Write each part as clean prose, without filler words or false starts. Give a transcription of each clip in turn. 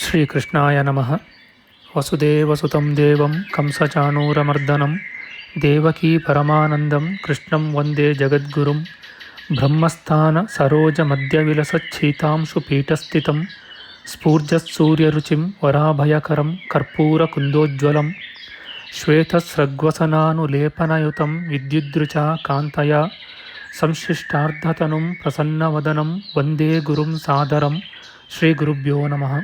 ಶ್ರೀಕೃಷ್ಣಾಯ ನಮಃ. ವಸುದೇವಸುತಂ ದೇವಂ ಕಂಸಚಾಣೂರಮರ್ದನಂ ದೇವಕೀ ಪರಮಾನಂದಂ ಕೃಷ್ಣಂ ವಂದೇ ಜಗದ್ಗುರುಂ. ಬ್ರಹ್ಮಸ್ಥಾನ ಸರೋಜ ಮಧ್ಯವಿಲಸಚ್ಛೀತಾಂಶು ಪೀಠಸ್ಥಿತಂ ಸ್ಫೂರ್ಜತ್ಸೂರ್ಯರುಚಿಂ ವರಾಭಯಕರಂ ಕರ್ಪೂರಕುಂದೋಜ್ವಲಂ ಶ್ವೇತಸ್ರಗ್ವಸನಾನುಲೇಪನಯುತಂ ವಿದ್ಯುದ್ರುಚಾ ಕಾಂತಯಾ ಸಂಶ್ಲಿಷ್ಟಾರ್ಧತನುಂ ಪ್ರಸನ್ನವದನಂ ವಂದೇ ಗುರುಂ ಸಾದರಂ. ಶ್ರೀಗುರುಭ್ಯೋ ನಮಃ.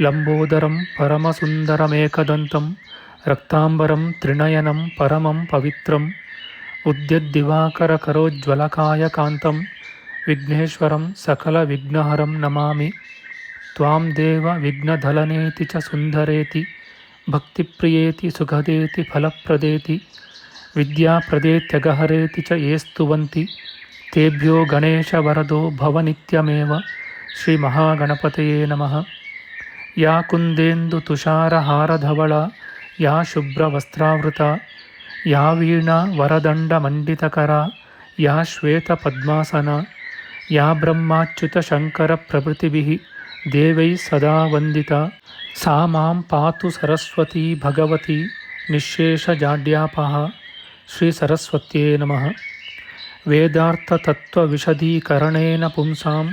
ಲಂಬೋದರಂ ಪರಮಸುಂದರಮೇಕದಂತಂ ರಕ್ತಾಂಬರಂ ತ್ರಿನಯನಂ ಪರಮಂ ಪವಿತ್ರಂ ಉದ್ಯದ್ದಿವಾಕರಕರೋಜ್ವಲಕಾಯಕಾಂತಂ ವಿಘ್ನೇಶ್ವರಂ ಸಕಲವಿಘ್ನಹರಂ ನಮಾಮಿ. ತ್ವಾಂ ದೇವ ವಿಘ್ನಧಲನೇತಿ ಚ ಸುಂದರೇತಿ ಭಕ್ತಿಪ್ರಿಯೇತಿ ಸುಖದೇತಿ ಫಲಪ್ರದೇತಿ ವಿದ್ಯಾಪ್ರದೇತ್ಯಗಹರೇತಿ ಚ ಯೇ ಸ್ತುವಂತಿ ತೇಭ್ಯೋ ಗಣೇಶವರದೋ ಭವನಿತ್ಯಮೇವ. ಶ್ರೀಮಹಾಗಣಪತಯೇ ನಮಃ. ಯಾ ಕುಂದೇಂದು ತುಷಾರಹಾರಧವಳ ಯಾ ಶುಭ್ರವಸ್ತ್ರಾವೃತ ಯಾ ವೀಣಾ ವರದಂಡಮಂಡಿತಕರ ಯಾ ಶ್ವೇತಪದ್ಮಾಸನ ಯಾ ಬ್ರಹ್ಮಾಚ್ಯುತಶಂಕರಪ್ರಭೃತಿಭಿಃ ದೇವೈಃ ಸದಾ ವಂದಿತಾ ಸಾ ಮಾಂ ಪಾತು ಸರಸ್ವತೀ ಭಗವತಿ ನಿಶ್ಶೇಷಜಾಡ್ಯಾಪಃ. ಶ್ರೀ ಸರಸ್ವತ್ಯೇ ನಮಃ. ವೇದಾರ್ಥತತ್ವವಿಶದೀಕರಣೇನ ಪುಂಸಾಂ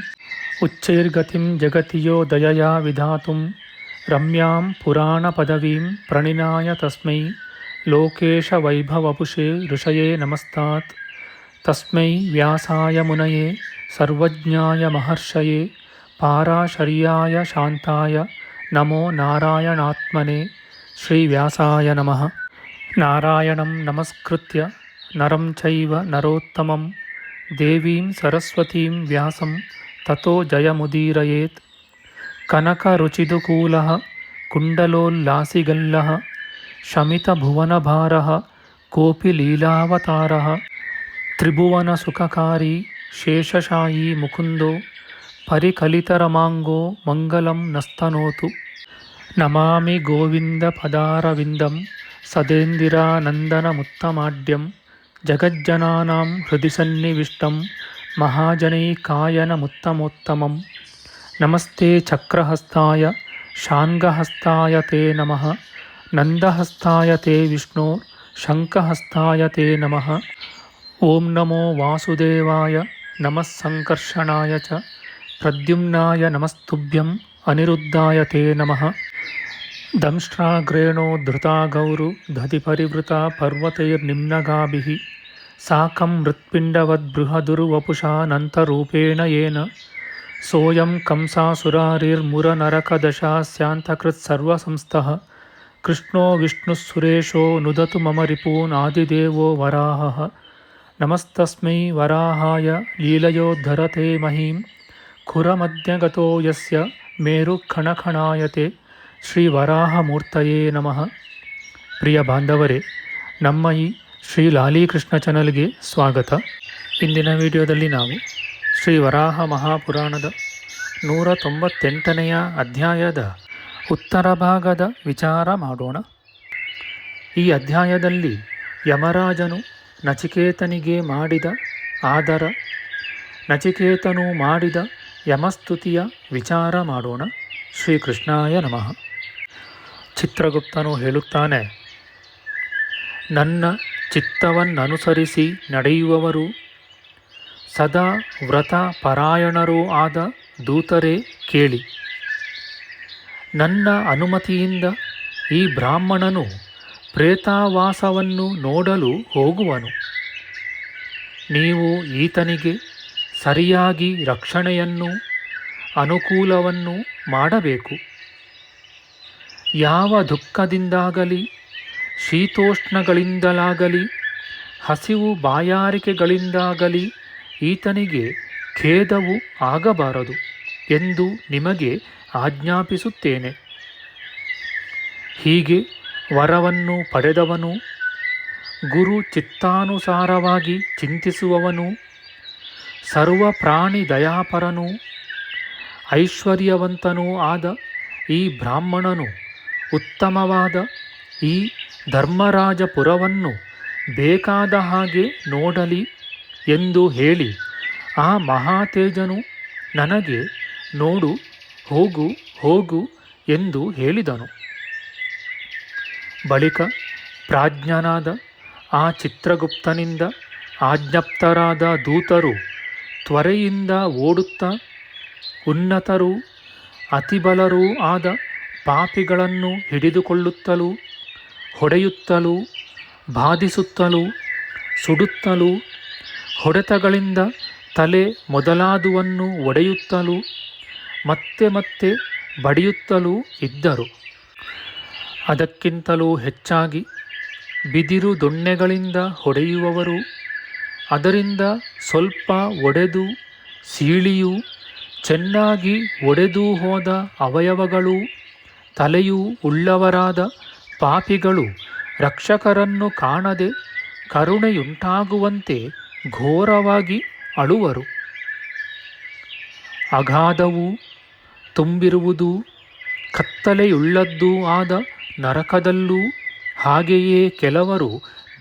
ಉಚ್ಚೈರ್ಗತಿಂ ಜಗತಿ ಯೋ ದಯಯಾ ವಿಧಾತುಂ ರಮ್ಯಾಂ ಪುರಾಣಪದವೀಂ ಪ್ರಣಿನಾಯ ತಸ್ಮೈ ಲೋಕೇಶವೈಭವಪುಷೇ ಋಷಯೇ ನಮಸ್ತಾತ್. ತಸ್ಮೈ ವ್ಯಾಸಾಯ ಮುನಯೇ ಸರ್ವಜ್ಞಾಯ ಮಹರ್ಷಯೇ ಪಾರಾಶರ್ಯಾಯ ಶಾಂತಾಯ ನಮೋ ನಾರಾಯಣಾತ್ಮನೇ. ಶ್ರೀವ್ಯಾಸಾಯ ನಮಃ. ನಾರಾಯಣಂ ನಮಸ್ಕೃತ್ಯ ನರಂ ಚೈವ ನರೋತ್ತಮಂ ದೇವೀಂ ಸರಸ್ವತೀಂ ವ್ಯಾಸಂ ತತೋ ಜಯಮುದೀರಯೇತ್. ಕನಕರುಚಿದುಕೂಲಃ ಕುಂಡಲೋಲ್ಲಾಸಿಗಲ್ಲಃ ಶಮಿತಭುವನಭಾರಃ ಕೋಪಿ ಲೀಲಾವತಾರಃ ತ್ರಿಭುವನಸುಖಕಾರಿ ಶೇಷಶಾಯೀ ಮುಕುಂದೋ ಪರಿಕಲಿತರಮಾಂಗೋ ಮಂಗಲಂ ನಸ್ತನೋತು. ನಮಾಮಿ ಗೋವಿಂದಪದಾರವಿಂದಂ ಸದೇಂದಿರಾನಂದನಮುತ್ತಮಾಡ್ಯಂ ಜಗಜ್ಜನಾನಾಂ ಹೃದಿ ಸನ್ನಿವಿಷ್ಟಂ ಮಹಾಜನೈಕಾಯನಮುತ್ತಮೋತ್ತಮಂ. ನಮಸ್ತೆ ಚಕ್ರಹಸ್ತಾಯ ಶಾಂಗಹಸ್ತಾಯ ತೇ ನಮಃ. ನಂದಹಸ್ತಾಯ ತೇ ವಿಷ್ಣೋ ಶಂಖಹಸ್ತಾಯ ತೇ ನಮಃ. ಓಂ ನಮೋ ವಾಸುದೇವಾಯ ನಮಃ ಸಂಕರ್ಷಣಾಯ ಚ ಪ್ರದ್ಯುಮ್ನಾಯ ನಮಸ್ತುಭ್ಯಂ ಅನಿರುದ್ಧಾಯ ತೇ ನಮಃ. ದಂಷ್ಟ್ರಾಗ್ರೇಣೋ ಧೃತಾ ಗೌರು ದಧಿಪರಿವೃತಾ ಪರ್ವತೈರ್ನಿಮ್ನಗಾಭಿಃ ಸಾಕಂ ಮೃತ್ಪಿಂಡವದ್ಬೃಹದುರ್ವಪುಷಾನಂತರೂಪೇಣ ಯೇನ ಸೋಯಂ ಕಂಸಾಸುರಾರಿರ್ಮುರನರಕದಶಾಸ್ಯಾಂತಕೃತ್ಸರ್ವಸಂಸ್ಥಃ ಕೃಷ್ಣೋ ವಿಷ್ಣುಃಸುರೇಶೋ ನುದತು ಮಮ ರಿಪೂನ್ ಆದಿದೇವೋ ವರಾಹಃ. ನಮಸ್ತಸ್ಮೈ ವರಾಹಾಯ ಲೀಲಯೋದ್ಧರತೆ ಮಹೀಂ ಖುರಮಧ್ಯಗತೋ ಯಸ್ಯ ಮೇರುಖಣಖಣಾಯತೆ. ಶ್ರೀ ವರಾಹಮೂರ್ತಯೇ ನಮಃ. ಪ್ರಿಯ ಬಾಂಧವರೇ, ನಮ್ಮ ಈ ಶ್ರೀ ಲಾಲೀಕೃಷ್ಣ ಚಾನಲ್ಗೆ ಸ್ವಾಗತ. ಇಂದಿನ ವಿಡಿಯೋದಲ್ಲಿ ನಾವು ಶ್ರೀ ವರಾಹ ಮಹಾಪುರಾಣದ 198ನೆಯ ಅಧ್ಯಾಯದ ಉತ್ತರ ಭಾಗದ ವಿಚಾರ ಮಾಡೋಣ. ಈ ಅಧ್ಯಾಯದಲ್ಲಿ ಯಮರಾಜನು ನಚಿಕೇತನಿಗೆ ಮಾಡಿದ ಆದರ, ನಚಿಕೇತನು ಮಾಡಿದ ಯಮಸ್ತುತಿಯ ವಿಚಾರ ಮಾಡೋಣ. ಶ್ರೀಕೃಷ್ಣಾಯ ನಮಃ. ಚಿತ್ರಗುಪ್ತನು ಹೇಳುತ್ತಾನೆ, ನನ್ನ ಚಿತ್ತವನ್ನನುಸರಿಸಿ ನಡೆಯುವವರು ಸದಾ ವ್ರತ ಪರಾಯಣರೂ ಆದ ದೂತರೇ ಕೇಳಿ. ನನ್ನ ಅನುಮತಿಯಿಂದ ಈ ಬ್ರಾಹ್ಮಣನು ಪ್ರೇತಾವಾಸವನ್ನು ನೋಡಲು ಹೋಗುವನು. ನೀವು ಈತನಿಗೆ ಸರಿಯಾಗಿ ರಕ್ಷಣೆಯನ್ನು ಅನುಕೂಲವನ್ನು ಮಾಡಬೇಕು. ಯಾವ ದುಃಖದಿಂದಾಗಲಿ ಶೀತೋಷ್ಣಗಳಿಂದಲಾಗಲಿ ಹಸಿವು ಬಾಯಾರಿಕೆಗಳಿಂದಾಗಲಿ ಈತನಿಗೆ ಖೇದವು ಆಗಬಾರದು ಎಂದು ನಿಮಗೆ ಆಜ್ಞಾಪಿಸುತ್ತೇನೆ. ಹೀಗೆ ವರವನ್ನು ಪಡೆದವನು, ಗುರು ಚಿತ್ತಾನುಸಾರವಾಗಿ ಚಿಂತಿಸುವವನು, ಸರ್ವ ಪ್ರಾಣಿ ದಯಾಪರನೂ ಐಶ್ವರ್ಯವಂತನೂ ಆದ ಈ ಬ್ರಾಹ್ಮಣನು ಉತ್ತಮವಾದ ಈ ಧರ್ಮರಾಜಪುರವನ್ನು ಬೇಕಾದ ಹಾಗೆ ನೋಡಲಿ ಎಂದು ಹೇಳಿ ಆ ಮಹಾತೇಜನು ನನಗೆ ನೋಡು, ಹೋಗು ಎಂದು ಹೇಳಿದನು. ಬಳಿಕ ಪ್ರಾಜ್ಞನಾದ ಆ ಚಿತ್ರಗುಪ್ತನಿಂದ ಆಜ್ಞಪ್ತರಾದ ದೂತರು ತ್ವರೆಯಿಂದ ಓಡುತ್ತಾ ಉನ್ನತರೂ ಅತಿಬಲರೂ ಆದ ಪಾಪಿಗಳನ್ನು ಹಿಡಿದುಕೊಳ್ಳುತ್ತಲೂ ಹೊಡೆಯುತ್ತಲೂ ಬಾಧಿಸುತ್ತಲೂ ಸುಡುತ್ತಲೂ ಹೊಡೆತಗಳಿಂದ ತಲೆ ಮೊದಲಾದುವನ್ನು ಒಡೆಯುತ್ತಲೂ ಮತ್ತೆ ಮತ್ತೆ ಬಡಿಯುತ್ತಲೂ ಇದ್ದರು. ಅದಕ್ಕಿಂತಲೂ ಹೆಚ್ಚಾಗಿ ಬಿದಿರು ದೊಣ್ಣೆಗಳಿಂದ ಹೊಡೆಯುವವರು, ಅದರಿಂದ ಸ್ವಲ್ಪ ಒಡೆದು ಸೀಳಿಯೂ ಚೆನ್ನಾಗಿ ಒಡೆದು ಹೋದ ಅವಯವಗಳೂ ತಲೆಯೂ ಉಳ್ಳವರಾದ ಪಾಪಿಗಳು ರಕ್ಷಕರನ್ನು ಕಾಣದೆ ಕರುಣೆಯುಂಟಾಗುವಂತೆ ಘೋರವಾಗಿ ಅಳುವರು. ಅಗಾಧವೂ ತುಂಬಿರುವುದೂ ಕತ್ತಲೆಯುಳ್ಳದ್ದೂ ಆದ ನರಕದಲ್ಲೂ ಹಾಗೆಯೇ ಕೆಲವರು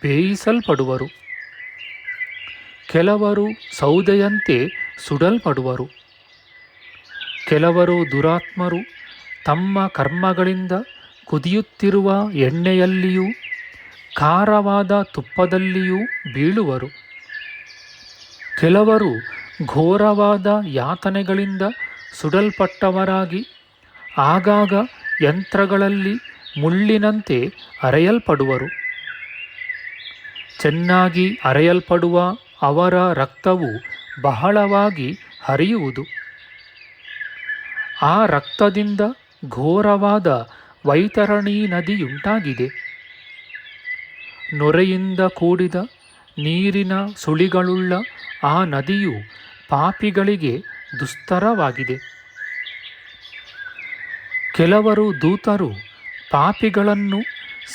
ಬೇಯಿಸಲ್ಪಡುವರು. ಕೆಲವರು ಸೌದೆಯಂತೆ ಸುಡಲ್ಪಡುವರು. ಕೆಲವರು ದುರಾತ್ಮರು ತಮ್ಮ ಕರ್ಮಗಳಿಂದ ಕುದಿಯುತ್ತಿರುವ ಎಣ್ಣೆಯಲ್ಲಿಯೂ ಖಾರವಾದ ತುಪ್ಪದಲ್ಲಿಯೂ ಬೀಳುವರು. ಕೆಲವರು ಘೋರವಾದ ಯಾತನೆಗಳಿಂದ ಸುಡಲ್ಪಟ್ಟವರಾಗಿ ಆಗಾಗ ಯಂತ್ರಗಳಲ್ಲಿ ಮುಳ್ಳಿನಂತೆ ಅರೆಯಲ್ಪಡುವರು. ಚೆನ್ನಾಗಿ ಅರೆಯಲ್ಪಡುವ ಅವರ ರಕ್ತವು ಬಹಳವಾಗಿ ಹರಿಯುವುದು. ಆ ರಕ್ತದಿಂದ ಘೋರವಾದ ವೈತರಣಿ ನದಿಯುಂಟಾಗಿದೆ. ನೊರೆಯಿಂದ ಕೂಡಿದ ನೀರಿನ ಸುಳಿಗಳುಳ್ಳ ಆ ನದಿಯು ಪಾಪಿಗಳಿಗೆ ದುಸ್ತರವಾಗಿದೆ. ಕೆಲವರು ದೂತರು ಪಾಪಿಗಳನ್ನು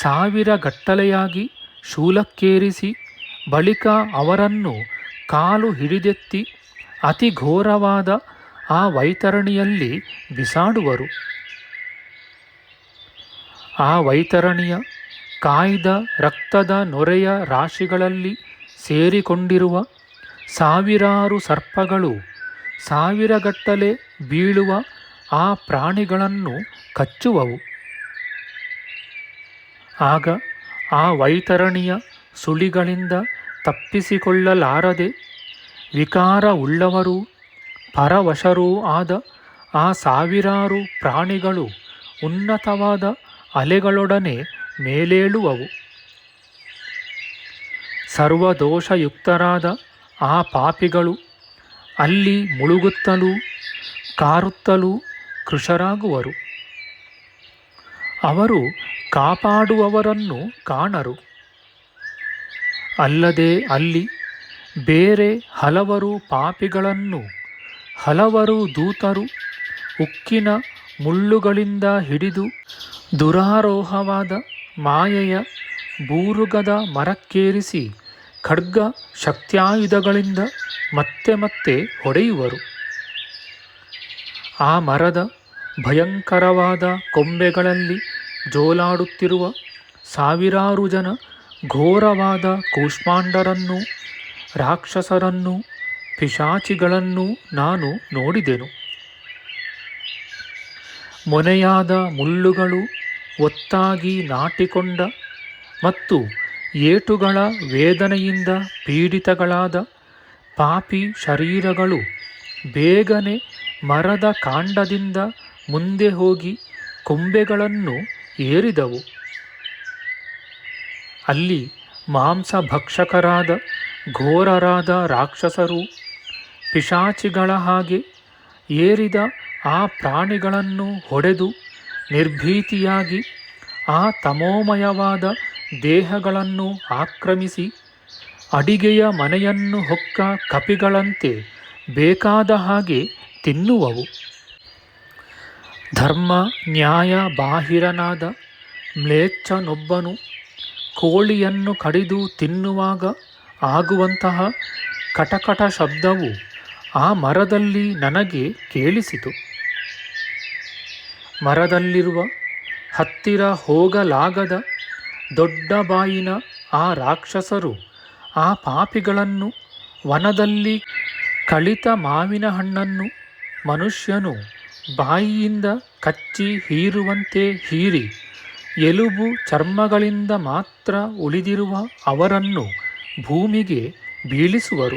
1000 ಗಟ್ಟಲೆಯಾಗಿ ಶೂಲಕ್ಕೇರಿಸಿ ಬಳಿಕ ಅವರನ್ನು ಕಾಲು ಹಿಡಿದೆತ್ತಿ ಅತಿ ಘೋರವಾದ ಆ ವೈತರಣಿಯಲ್ಲಿ ಬಿಸಾಡುವರು. ಆ ವೈತರಣಿಯ ಕಾಯ್ದ ರಕ್ತದ ನೊರೆಯ ರಾಶಿಗಳಲ್ಲಿ ಸೇರಿಕೊಂಡಿರುವ 1000 ಸರ್ಪಗಳು 1000 ಗಟ್ಟಲೆ ಬೀಳುವ ಆ ಪ್ರಾಣಿಗಳನ್ನು ಕಚ್ಚುವವು. ಆಗ ಆ ವೈತರಣಿಯ ಸುಳಿಗಳಿಂದ ತಪ್ಪಿಸಿಕೊಳ್ಳಲಾರದೆ ವಿಕಾರವುಳ್ಳವರೂ ಪರವಶರೂ ಆದ ಆ 1000 ಪ್ರಾಣಿಗಳು ಉನ್ನತವಾದ ಅಲೆಗಳೊಡನೆ ಮೇಲೇಳುವವು. ಸರ್ವದೋಷಯುಕ್ತರಾದ ಆ ಪಾಪಿಗಳು ಅಲ್ಲಿ ಮುಳುಗುತ್ತಲೂ ಕಾರುತ್ತಲೂ ಕೃಶರಾಗುವರು. ಅವರು ಕಾಪಾಡುವವರನ್ನು ಕಾಣರು. ಅಲ್ಲದೆ ಅಲ್ಲಿ ಬೇರೆ ಹಲವರು ಪಾಪಿಗಳನ್ನು ಹಲವರು ದೂತರು ಉಕ್ಕಿನ ಮುಳ್ಳುಗಳಿಂದ ಹಿಡಿದು ದುರಾರೋಹವಾದ ಮಾಯೆಯ ಬೂರುಗದ ಮರಕ್ಕೇರಿಸಿ ಖಡ್ಗ ಶಕ್ತ್ಯಾಯುಧಗಳಿಂದ ಮತ್ತೆ ಮತ್ತೆ ಹೊಡೆಯುವರು. ಆ ಮರದ ಭಯಂಕರವಾದ ಕೊಂಬೆಗಳಲ್ಲಿ ಜೋಲಾಡುತ್ತಿರುವ 1000 ಜನ ಘೋರವಾದ ಕೂಷ್ಮಾಂಡರನ್ನೂ ರಾಕ್ಷಸರನ್ನೂ ಪಿಶಾಚಿಗಳನ್ನೂ ನಾನು ನೋಡಿದೆನು. ಮೊನೆಯಾದ ಮುಳ್ಳುಗಳು ಒತ್ತಾಗಿ ನಾಟಿಕೊಂಡ ಮತ್ತು ಏಟುಗಳ ವೇದನೆಯಿಂದ ಪೀಡಿತಗಳಾದ ಪಾಪಿ ಶರೀರಗಳು ಬೇಗನೆ ಮರದ ಕಾಂಡದಿಂದ ಮುಂದೆ ಹೋಗಿ ಕೊಂಬೆಗಳನ್ನು ಏರಿದವು. ಅಲ್ಲಿ ಮಾಂಸಭಕ್ಷಕರಾದ ಘೋರರಾದ ರಾಕ್ಷಸರು ಪಿಶಾಚಿಗಳ ಹಾಗೆ ಏರಿದ ಆ ಪ್ರಾಣಿಗಳನ್ನು ಹೊಡೆದು ನಿರ್ಭೀತಿಯಾಗಿ ಆ ತಮೋಮಯವಾದ ದೇಹಗಳನ್ನು ಆಕ್ರಮಿಸಿ ಅಡಿಗೆಯ ಮನೆಯನ್ನು ಹೊಕ್ಕ ಕಪಿಗಳಂತೆ ಬೇಕಾದ ಹಾಗೆ ತಿನ್ನುವವು. ಧರ್ಮ ನ್ಯಾಯ ಬಾಹಿರನಾದ ಮ್ಲೇಚ್ಛನೊಬ್ಬನು ಕೋಳಿಯನ್ನು ಕಡಿದು ತಿನ್ನುವಾಗ ಆಗುವಂತಹ ಕಟಕಟ ಶಬ್ದವು ಆ ಮರದಲ್ಲಿ ನನಗೆ ಕೇಳಿಸಿತು. ಮರದಲ್ಲಿರುವ ಹತ್ತಿರ ಹೋಗಲಾಗದ ದೊಡ್ಡ ಬಾಯಿನ ಆ ರಾಕ್ಷಸರು ಆ ಪಾಪಿಗಳನ್ನು ವನದಲ್ಲಿ ಕಳಿತ ಮಾವಿನ ಹಣ್ಣನ್ನು ಮನುಷ್ಯನು ಬಾಯಿಯಿಂದ ಕಚ್ಚಿ ಹೀರುವಂತೆ ಹೀರಿ ಎಲುಬು ಚರ್ಮಗಳಿಂದ ಮಾತ್ರ ಉಳಿದಿರುವ ಅವರನ್ನು ಭೂಮಿಗೆ ಬೀಳಿಸುವರು.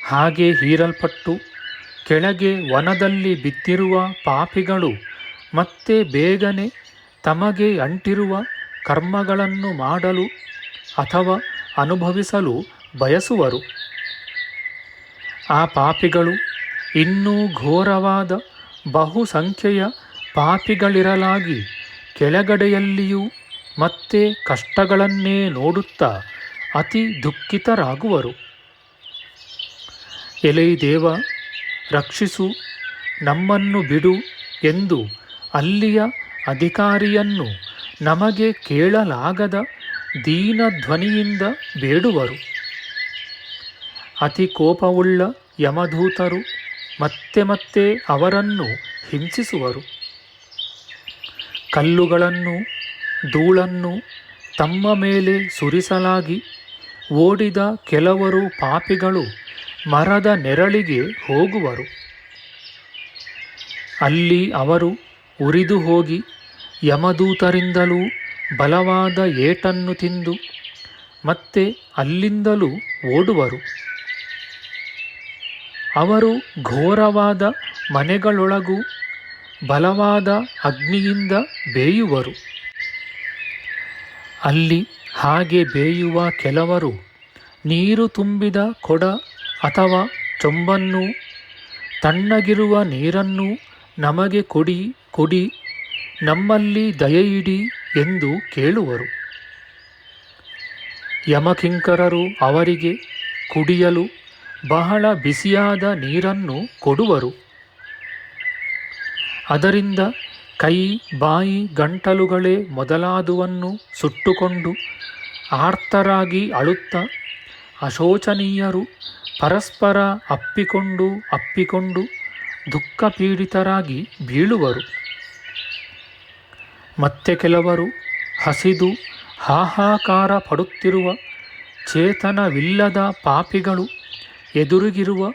ಹಾಗೆ ಹೀರಲ್ಪಟ್ಟು ಕೆಳಗೆ ವನದಲ್ಲಿ ಬಿದ್ದಿರುವ ಪಾಪಿಗಳು ಮತ್ತೆ ಬೇಗನೆ ತಮಗೆ ಅಂಟಿರುವ ಕರ್ಮಗಳನ್ನು ಮಾಡಲು ಅಥವಾ ಅನುಭವಿಸಲು ಬಯಸುವರು. ಆ ಪಾಪಿಗಳು ಇನ್ನೂ ಘೋರವಾದ ಬಹುಸಂಖ್ಯೆಯ ಪಾಪಿಗಳಿರಲಾಗಿ ಕೆಳಗಡೆಯಲ್ಲಿಯೂ ಮತ್ತೆ ಕಷ್ಟಗಳನ್ನೇ ನೋಡುತ್ತಾ ಅತಿ ದುಃಖಿತರಾಗುವರು. ಎಲೈ ದೇವ, ರಕ್ಷಿಸು, ನಮ್ಮನ್ನು ಬಿಡು ಎಂದು ಅಲ್ಲಿಯ ಅಧಿಕಾರಿಯನ್ನು ನಮಗೆ ಕೇಳಲಾಗದ ದೀನ ಧ್ವನಿಯಿಂದ ಬೇಡುವರು. ಅತಿ ಕೋಪವುಳ್ಳ ಯಮದೂತರು ಮತ್ತೆ ಮತ್ತೆ ಅವರನ್ನು ಹಿಂಸಿಸುವರು. ಕಲ್ಲುಗಳನ್ನು ಧೂಳನ್ನು ತಮ್ಮ ಮೇಲೆ ಸುರಿಸಲಾಗಿ ಓಡಿದ ಕೆಲವರು ಪಾಪಿಗಳು ಮರದ ನೆರಳಿಗೆ ಹೋಗುವರು. ಅಲ್ಲಿ ಅವರು ಉರಿದು ಹೋಗಿ ಯಮದೂತರಿಂದಲೂ ಬಲವಾದ ಏಟನ್ನು ತಿಂದು ಮತ್ತೆ ಅಲ್ಲಿಂದಲೂ ಓಡುವರು. ಅವರು ಘೋರವಾದ ಮನೆಗಳೊಳಗೂ ಬಲವಾದ ಅಗ್ನಿಯಿಂದ ಬೇಯುವರು. ಅಲ್ಲಿ ಹಾಗೆ ಬೇಯುವ ಕೆಲವರು ನೀರು ತುಂಬಿದ ಕೊಡ ಅಥವಾ ಚೊಂಬನ್ನು, ತಣ್ಣಗಿರುವ ನೀರನ್ನು ನಮಗೆ ಕೊಡಿ ಕೊಡಿ, ನಮ್ಮಲ್ಲಿ ದಯೆಯಿಡಿ ಎಂದು ಕೇಳುವರು. ಯಮಕಿಂಕರರು ಅವರಿಗೆ ಕುಡಿಯಲು ಬಹಳ ಬಿಸಿಯಾದ ನೀರನ್ನು ಕೊಡುವರು. ಅದರಿಂದ ಕೈ, ಬಾಯಿ, ಗಂಟಲುಗಳೇ ಮೊದಲಾದುವನ್ನು ಸುಟ್ಟುಕೊಂಡು ಆರ್ತರಾಗಿ ಅಳುತ್ತಾ ಅಶೋಚನೀಯರು ಪರಸ್ಪರ ಅಪ್ಪಿಕೊಂಡು ದುಃಖಪೀಡಿತರಾಗಿ ಬೀಳುವರು. ಮತ್ತೆ ಕೆಲವರು ಹಸಿದು ಹಾಹಾಕಾರ ಪಡುತ್ತಿರುವ ಚೇತನವಿಲ್ಲದ ಪಾಪಿಗಳು ಎದುರಿಗಿರುವ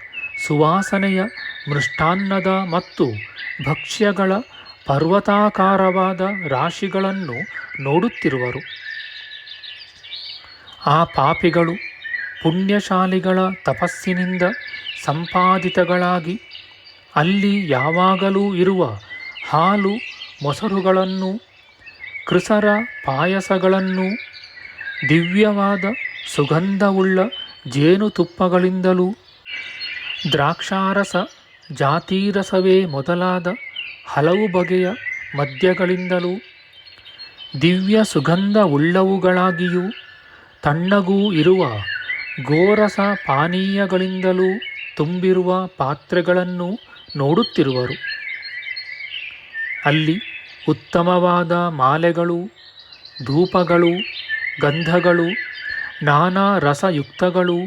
ಸುವಾಸನೆಯ ಮೃಷ್ಟಾನ್ನದ ಮತ್ತು ಭಕ್ಷ್ಯಗಳ ಪರ್ವತಾಕಾರವಾದ ರಾಶಿಗಳನ್ನು ನೋಡುತ್ತಿರುವರು. ಆ ಪಾಪಿಗಳು ಪುಣ್ಯಶಾಲಿಗಳ ತಪಸ್ಸಿನಿಂದ ಸಂಪಾದಿತಗಳಾಗಿ ಅಲ್ಲಿ ಯಾವಾಗಲೂ ಇರುವ ಹಾಲು ಮೊಸರುಗಳನ್ನು, ಕೃಸರ ಪಾಯಸಗಳನ್ನೂ, ದಿವ್ಯವಾದ ಸುಗಂಧವುಳ್ಳ ಜೇನುತುಪ್ಪಗಳಿಂದಲೂ, ದ್ರಾಕ್ಷಾರಸ, ಜಾತೀರಸವೇ ಮೊದಲಾದ ಹಲವು ಬಗೆಯ ಮದ್ಯಗಳಿಂದಲೂ, ದಿವ್ಯ ಸುಗಂಧವುಳ್ಳವುಗಳಾಗಿಯೂ ತಣ್ಣಗೂ ಇರುವ ಗೋರಸ ಪಾನೀಯಗಳಿಂದಲೂ ತುಂಬಿರುವ ಪಾತ್ರೆಗಳನ್ನು ನೋಡುತ್ತಿರುವರು. ಅಲ್ಲಿ ಉತ್ತಮವಾದ ಮಾಲೆಗಳು, ಧೂಪಗಳು, ಗಂಧಗಳು, ನಾನಾ ರಸಯುಕ್ತಗಳು,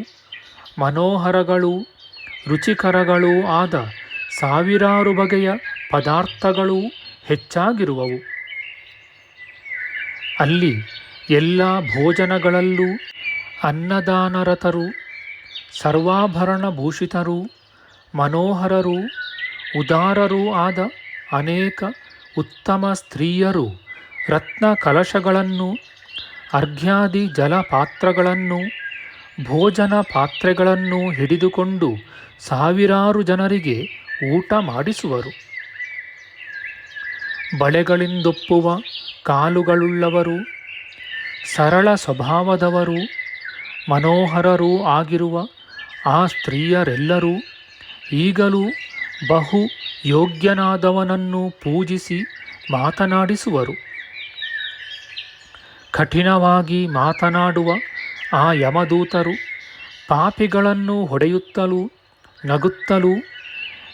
ಮನೋಹರಗಳು, ರುಚಿಕರಗಳೂ ಆದ ಸಾವಿರಾರು ಬಗೆಯ ಪದಾರ್ಥಗಳೂ ಹೆಚ್ಚಾಗಿರುವವು. ಅಲ್ಲಿ ಎಲ್ಲ ಭೋಜನಗಳಲ್ಲೂ ಅನ್ನದಾನರತರು, ಸರ್ವಾಭರಣ ಭೂಷಿತರೂ, ಮನೋಹರರೂ, ಉದಾರರೂ ಆದ ಅನೇಕ ಉತ್ತಮ ಸ್ತ್ರೀಯರು ರತ್ನ ಕಲಶಗಳನ್ನು, ಅರ್ಘ್ಯಾದಿ ಜಲಪಾತ್ರಗಳನ್ನು, ಭೋಜನ ಪಾತ್ರೆಗಳನ್ನು ಹಿಡಿದುಕೊಂಡು ಸಾವಿರಾರು ಜನರಿಗೆ ಊಟ ಮಾಡಿಸುವರು. ಬಳೆಗಳಿಂದೊಪ್ಪುವ ಕಾಲುಗಳುಳ್ಳವರು, ಸರಳ ಸ್ವಭಾವದವರು, ಮನೋಹರರೂ ಆಗಿರುವ ಆ ಸ್ತ್ರೀಯರೆಲ್ಲರೂ ಈಗಲೂ ಬಹು ಯೋಗ್ಯನಾದವನನ್ನು ಪೂಜಿಸಿ ಮಾತನಾಡಿಸುವರು. ಕಠಿಣವಾಗಿ ಮಾತನಾಡುವ ಆ ಯಮದೂತರು ಪಾಪಿಗಳನ್ನು ಹೊಡೆಯುತ್ತಲೂ ನಗುತ್ತಲೂ,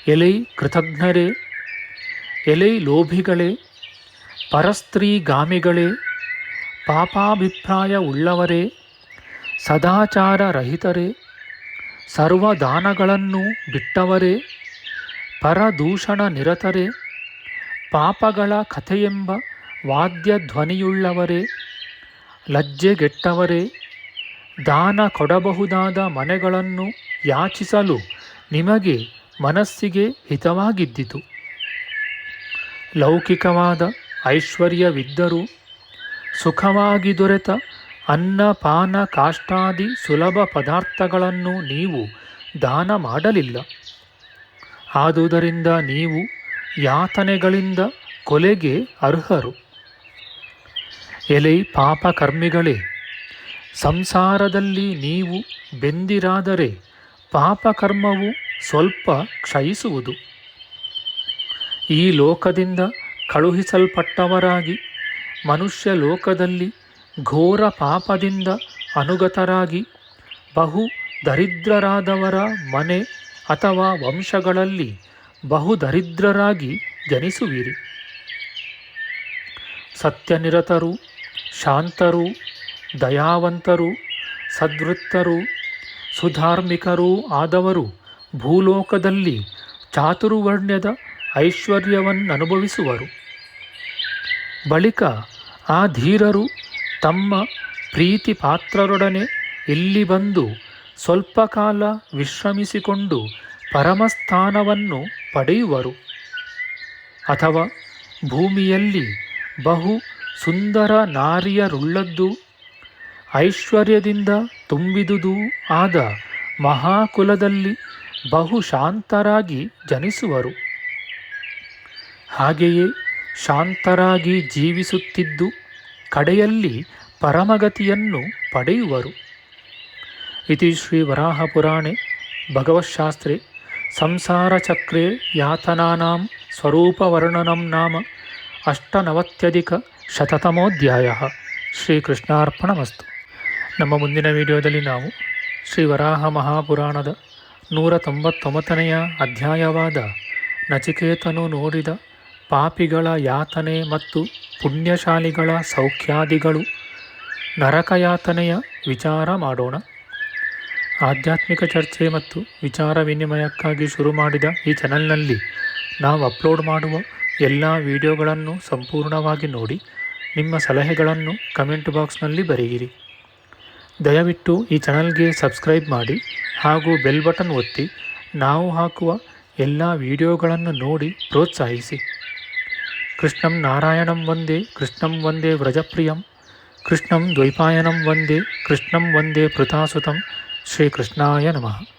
ಎಲೈ ಕೃತಜ್ಞರೇ, ಎಲೈ ಲೋಭಿಗಳೇ, ಪರಸ್ತ್ರೀಗಾಮಿಗಳೇ, ಪಾಪಾಭಿಪ್ರಾಯ ಉಳ್ಳವರೇ, ಸದಾಚಾರ ರಹಿತರೇ, ಸರ್ವದಾನಗಳನ್ನು ಬಿಟ್ಟವರೇ, ಪರದೂಷಣ ನಿರತರೇ, ಪಾಪಗಳ ಕಥೆಯೆಂಬ ವಾದ್ಯಧ್ವನಿಯುಳ್ಳವರೇ, ಲಜ್ಜೆಗೆಟ್ಟವರೇ, ದಾನ ಕೊಡಬಹುದಾದ ಮನೆಗಳನ್ನು ಯಾಚಿಸಲು ನಿಮಗೆ ಮನಸ್ಸಿಗೆ ಹಿತವಾಗಿದ್ದಿತು. ಲೌಕಿಕವಾದ ಐಶ್ವರ್ಯವಿದ್ದರೂ ಸುಖವಾಗಿ ದೊರೆತ ಅನ್ನ ಪಾನ ಕಾಷ್ಟಾದಿ ಸುಲಭ ಪದಾರ್ಥಗಳನ್ನು ನೀವು ದಾನ ಮಾಡಲಿಲ್ಲ. ಆದುದರಿಂದ ನೀವು ಯಾತನೆಗಳಿಂದ ಕೊಲೆಗೆ ಅರ್ಹರು. ಎಲೈ ಪಾಪಕರ್ಮಿಗಳೇ, ಸಂಸಾರದಲ್ಲಿ ನೀವು ಬೆಂದಿರಾದರೆ ಪಾಪಕರ್ಮವು ಸ್ವಲ್ಪ ಕ್ಷಯಿಸುವುದು. ಈ ಲೋಕದಿಂದ ಕಳುಹಿಸಲ್ಪಟ್ಟವರಾಗಿ ಮನುಷ್ಯ ಲೋಕದಲ್ಲಿ ಘೋರ ಪಾಪದಿಂದ ಅನುಗತರಾಗಿ ಬಹು ದರಿದ್ರರಾದವರ ಮನೆ ಅಥವಾ ವಂಶಗಳಲ್ಲಿ ಬಹು ದರಿದ್ರರಾಗಿ ಜನಿಸುವಿರಿ. ಸತ್ಯನಿರತರು, ಶಾಂತರು, ದಯಾವಂತರು, ಸದ್ವೃತ್ತರು, ಸುಧಾರ್ಮಿಕರೂ ಆದವರು ಭೂಲೋಕದಲ್ಲಿ ಚಾತುರ್ವರ್ಣ್ಯದ ಐಶ್ವರ್ಯವನ್ನನುಭವಿಸುವರು. ಬಳಿಕ ಆ ಧೀರರು ತಮ್ಮ ಪ್ರೀತಿ ಪಾತ್ರರೊಡನೆ ಇಲ್ಲಿ ಬಂದು ಸ್ವಲ್ಪ ಕಾಲ ವಿಶ್ರಮಿಸಿಕೊಂಡು ಪರಮಸ್ಥಾನವನ್ನು ಪಡೆಯುವರು. ಅಥವಾ ಭೂಮಿಯಲ್ಲಿ ಬಹು ಸುಂದರ ನಾರಿಯರುಳ್ಳದ್ದು ಐಶ್ವರ್ಯದಿಂದ ತುಂಬಿದುದೂ ಆದ ಮಹಾಕುಲದಲ್ಲಿ ಬಹು ಶಾಂತರಾಗಿ ಜನಿಸುವರು. ಹಾಗೆಯೇ ಶಾಂತರಾಗಿ ಜೀವಿಸುತ್ತಿದ್ದು ಕಡೆಯಲ್ಲಿ ಪರಮಗತಿಯನ್ನು ಪಡೆಯುವರು. ಇತಿ ಶ್ರೀ ವರಾಹಪುರಾಣೆ ಭಗವತ್ಶಾಸ್ತ್ರೇ ಸಂಸಾರಚಕ್ರೇ ಯಾತನಾನಾಂ ಸ್ವರೂಪವರ್ಣನಂ ನಾಮ ಅಷ್ಟನವತ್ಯಧಿಕಶತತಮೋಧ್ಯಾಯಃ. ಶ್ರೀಕೃಷ್ಣಾರ್ಪಣಮಸ್ತು. ನಮ್ಮ ಮುಂದಿನ ವಿಡಿಯೋದಲ್ಲಿ ನಾವು ಶ್ರೀ ವರಾಹ ಮಹಾಪುರಾಣದ 199ನೆಯ ಅಧ್ಯಾಯವಾದ ನಚಿಕೇತನು ನೋಡಿದ ಪಾಪಿಗಳ ಯಾತನೆ ಮತ್ತು ಪುಣ್ಯಶಾಲಿಗಳ ಸೌಖ್ಯಾದಿಗಳು ನರಕಯಾತನೆಯ ವಿಚಾರ ಮಾಡೋಣ. ಆಧ್ಯಾತ್ಮಿಕ ಚರ್ಚೆ ಮತ್ತು ವಿಚಾರ ವಿನಿಮಯಕ್ಕಾಗಿ ಶುರು ಮಾಡಿದ ಈ ಚಾನಲ್ನಲ್ಲಿ ನಾವು ಅಪ್ಲೋಡ್ ಮಾಡುವ ಎಲ್ಲ ವಿಡಿಯೋಗಳನ್ನು ಸಂಪೂರ್ಣವಾಗಿ ನೋಡಿ ನಿಮ್ಮ ಸಲಹೆಗಳನ್ನು ಕಮೆಂಟ್ ಬಾಕ್ಸ್ನಲ್ಲಿ ಬರೆಯಿರಿ. ದಯವಿಟ್ಟು ಈ ಚಾನಲ್ಗೆ ಸಬ್ಸ್ಕ್ರೈಬ್ ಮಾಡಿ ಹಾಗೂ ಬೆಲ್ ಬಟನ್ ಒತ್ತಿ ನಾವು ಹಾಕುವ ಎಲ್ಲ ವಿಡಿಯೋಗಳನ್ನು ನೋಡಿ ಪ್ರೋತ್ಸಾಹಿಸಿ. ಕೃಷ್ಣಂ ನಾರಾಯಣಂ ವಂದೇ ಕೃಷ್ಣಂ ವಂದೇ ವ್ರಜಪ್ರಿಯಂ ಕೃಷ್ಣಂ ದ್ವೈಪಾಯನಂ ವಂದೇ ಕೃಷ್ಣಂ ವಂದೇ ಪೃಥಾಸುತಂ. ಶ್ರೀಕೃಷ್ಣಾಯ ನಮಃ.